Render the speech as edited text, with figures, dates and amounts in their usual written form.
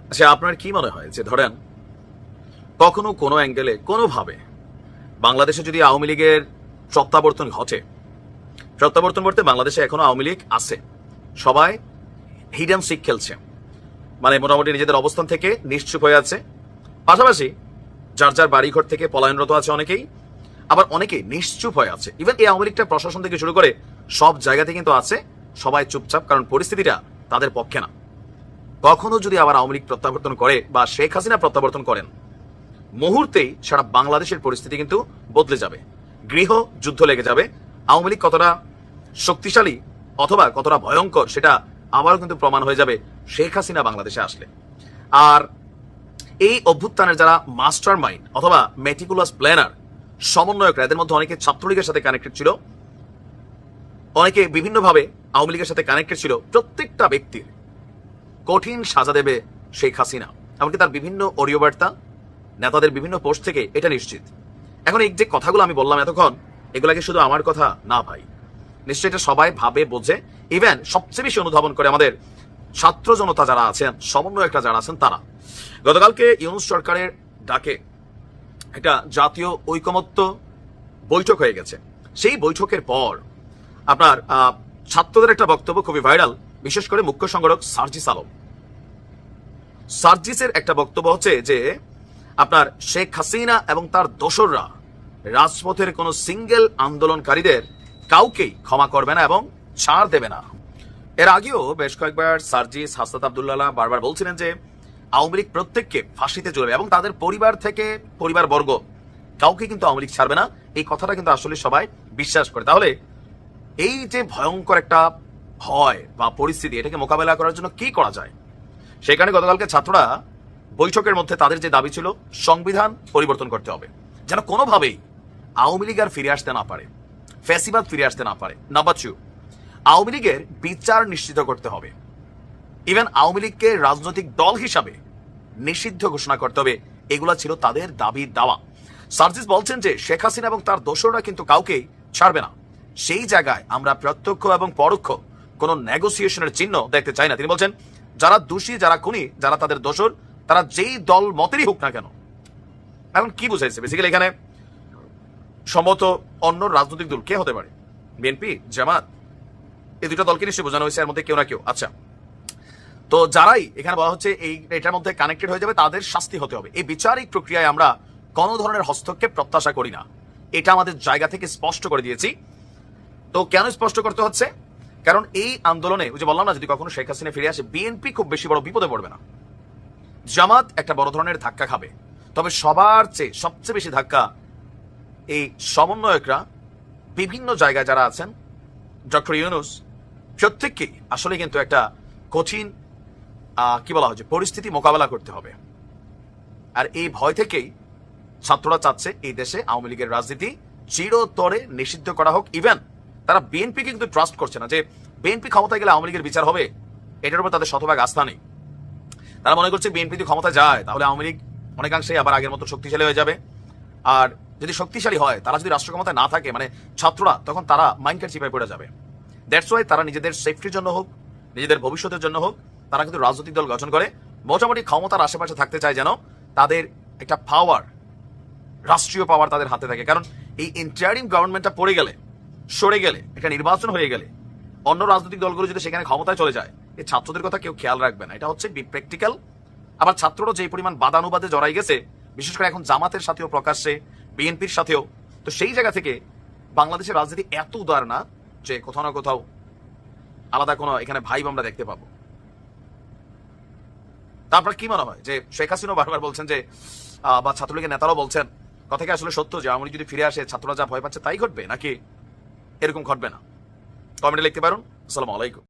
আচ্ছা, আপনার কি মনে হয় যে ধরেন কখনো কোনো অ্যাঙ্গেলে কোনোভাবে বাংলাদেশে যদি আওয়ামী লীগের প্রত্যাবর্তন ঘটে, প্রত্যাবর্তন করতে বাংলাদেশে এখনো আওয়ামী লীগ আছে, সবাই হিডেন সিক খেলছে, মানে মোটামুটি নিজেদের অবস্থান থেকে নিশ্চুপ হয়ে আছে, পাশাপাশি যার যার বাড়িঘর থেকে পলায়নরত আছে অনেকেই, আবার অনেকেই নিশ্চুপ হয়ে আছে। ইভেন এই আওয়ামী লীগটা প্রশাসন থেকে শুরু করে সব জায়গাতে কিন্তু আছে, সবাই চুপচাপ, কারণ পরিস্থিতিটা তাদের পক্ষে না। কখনো যদি আবার আওয়ামী লীগ প্রত্যাবর্তন করে বা শেখ হাসিনা প্রত্যাবর্তন করেন, মুহূর্তেই সারা বাংলাদেশের পরিস্থিতি কিন্তু বদলে যাবে, গৃহ যুদ্ধ লেগে যাবে। আওয়ামী লীগ কতটা শক্তিশালী অথবা কতটা ভয়ঙ্কর সেটা আবারও কিন্তু প্রমাণ হয়ে যাবে শেখ হাসিনা বাংলাদেশে আসলে। আর এই অভ্যুত্থানের যারা মাস্টার মাইন্ড অথবা মেটিকুলাস প্ল্যানার, সমন্বয়করা, এদের মধ্যে অনেকে ছাত্রলীগের সাথে কানেক্টেড ছিল, অনেকে বিভিন্নভাবে আওয়ামী লীগের সাথে কানেক্টেড ছিল। প্রত্যেকটা ব্যক্তির কঠিন সাজা দেবে শেখ হাসিনা, এমনকি তার বিভিন্ন অডিও বার্তা, নেতাদের বিভিন্ন পোস্ট থেকে এটা নিশ্চিত। এখন এই যে কথাগুলো আমি বললাম এতক্ষণ, এগুলাকে শুধু আমার কথা না ভাই, নিশ্চয়ই এটা সবাই ভাবে বোঝে। ইভেন সবচেয়ে বেশি অনুধাবন করে আমাদের ছাত্র জনতা যারা আছেন, সমন্বয়করা যারা আছেন তারা। গতকালকে ইউনূস সরকারের ডাকে একটা জাতীয় ঐকমত্য বৈঠক হয়ে গেছে। সেই বৈঠকের পর আপনার ছাত্রদের একটা বক্তব্য খুবই ভাইরাল, বিশেষ করে মুখ্য সংগঠক সার্জিস আলম। সার্জিসের একটা বক্তব্য হচ্ছে যে আপনার শেখ হাসিনা এবং তার দোসররা রাজপথের কোন সিঙ্গেল আন্দোলনকারীদের কাউকেই ক্ষমা করবে না এবং ছাড় দেবে না। এর আগেও বেশ কয়েকবার সার্জিস, হাসনাত আব্দুল্লাহ বারবার বলছিলেন যে আওয়ামী লীগ প্রত্যেককে ফাঁসিতে চলবে এবং তাদের পরিবার থেকে পরিবারবর্গ কাউকে কিন্তু আওয়ামী লীগ ছাড়বে না। এই কথাটা কিন্তু আসলে সবাই বিশ্বাস করে। তাহলে এই যে ভয়ঙ্কর একটা ভয় বা পরিস্থিতি, এটাকে মোকাবেলা করার জন্য কি করা যায়? সেখানে গতকালকে ছাত্ররা বৈঠকের মধ্যে তাদের যে দাবি ছিল, সংবিধান পরিবর্তন করতে হবে, যেন কোনোভাবেই আওয়ামী লীগ আর ফিরে আসতে না পারে, ফ্যাসিবাদ ফিরে আসতে না পারে। নাম্বার 2, আওয়ামী লীগের বিচার নিশ্চিত করতে হবে। ইভেন আওয়ামী লীগকে রাজনৈতিক দল হিসাবে নিষিদ্ধ ঘোষণা করতে হবে। এগুলা ছিল তাদের দাবি দাওয়া। সার্জিস বলছেন যে শেখ হাসিনা এবং তার দোসররা কিন্তু কাউকেই ছাড়বে না। সেই জায়গায় আমরা প্রত্যক্ষ এবং পরোক্ষ কোন নেগোসিয়েশনের চিহ্ন দেখতে চাই না। তিনি বলছেন যারা দোষী, যারা খুনি, যারা তাদের দোসর, তারা যেই দল মতেরই হোক না কেন। এখন কি বুঝাইছে? বেসিক্যালি এখানে সম্ভবত অন্য রাজনৈতিক দল কে হতে পারে? বিএনপি, জামাত, এই দুটো দলকে নিশ্চয়ই বোঝানো হয়েছে, এর মধ্যে কেউ না কেউ। আচ্ছা, তো যারাই এখানে বলা হচ্ছে এটার মধ্যে কানেক্টেড হয়ে যাবে, তাদের শাস্তি হতে হবে। এই বিচারিক প্রক্রিয়ায় আমরা কোনো ধরনের হস্তক্ষেপ প্রত্যাশা করি না, এটা আমাদের জায়গা থেকে স্পষ্ট করে দিয়েছি। তো কেন স্পষ্ট করতে হচ্ছে? কারণ এই আন্দোলনে, ওই যে বললাম না, যদি কখনো শেখ হাসিনা ফিরে আসে, বিএনপি খুব বেশি বড় বিপদে পড়বে না, জামাত একটা বড় ধরনের ধাক্কা খাবে। তবে সবার চেয়ে সবচেয়ে বেশি ধাক্কা এই সমন্বয়করা, বিভিন্ন জায়গায় যারা আছেন, ডক্টর ইউনূস, প্রত্যেককেই আসলে কিন্তু একটা কঠিন কি বলা হচ্ছে পরিস্থিতি মোকাবেলা করতে হবে। আর এই ভয় থেকেই ছাত্ররা চাচ্ছে এই দেশে আওয়ামী লীগের রাজনীতি চিরতরে নিষিদ্ধ করা হোক। ইভেন তারা বিএনপি কিন্তু ট্রাস্ট করছে না যে বিএনপি ক্ষমতায় গেলে আওয়ামী লীগের বিচার হবে, এটার উপর তাদের শতভাগ আস্থা নেই। তারা মনে করছে বিএনপি যদি ক্ষমতা যায় তাহলে আওয়ামী লীগ অনেকাংশেই আবার আগের মতো শক্তিশালী হয়ে যাবে। আর যদি শক্তিশালী হয়, তারা যদি রাষ্ট্র ক্ষমতায় না থাকে, মানে ছাত্ররা, তখন তারা মাইন্ডের চিপায় পড়ে যাবে। দ্যাটস ওয়াই তারা নিজেদের সেফটির জন্য হোক, নিজেদের ভবিষ্যতের জন্য হোক, তারা কিন্তু রাজনৈতিক দল গঠন করে মোটামুটি ক্ষমতার আশেপাশে থাকতে চায়, যেন তাদের একটা পাওয়ার, রাষ্ট্রীয় পাওয়ার তাদের হাতে থাকে। কারণ এই ইন্টারিম গভর্নমেন্টটা পড়ে গেলে, সরে গেলে, একটা নির্বাচন হয়ে গেলে, অন্য রাজনৈতিক দলগুলো যদি সেখানে ক্ষমতায় চলে যায়, এই ছাত্রদের কথা কেউ খেয়াল রাখবে না। এটা হচ্ছে প্র্যাকটিক্যাল। আবার ছাত্ররা যে পরিমাণ বাদানুবাদে জড়াই গেছে, বিশেষ করে এখন জামাতের সাথেও প্রকাশ্যে, বিএনপির সাথেও, তো সেই জায়গা থেকে বাংলাদেশের রাজনীতি এত উদার না যে কোথাও না কোথাও আলাদা কোনো এখানে ভাইব আমরা দেখতে পাবো। তা আপনার কি মনে হয় যে শেখ হাসিনা বারবার বলছেন যে, বা ছাত্রলীগের নেতারাও বলছেন, কথা কি আসলে সত্য যে আওয়ামী লীগ যদি ফিরে আসে ছাত্ররা যা ভয় পাচ্ছে তাই ঘটবে, নাকি এরকম ঘটবে না? কমেন্টে লিখতে পারুন। আসসালামু আলাইকুম।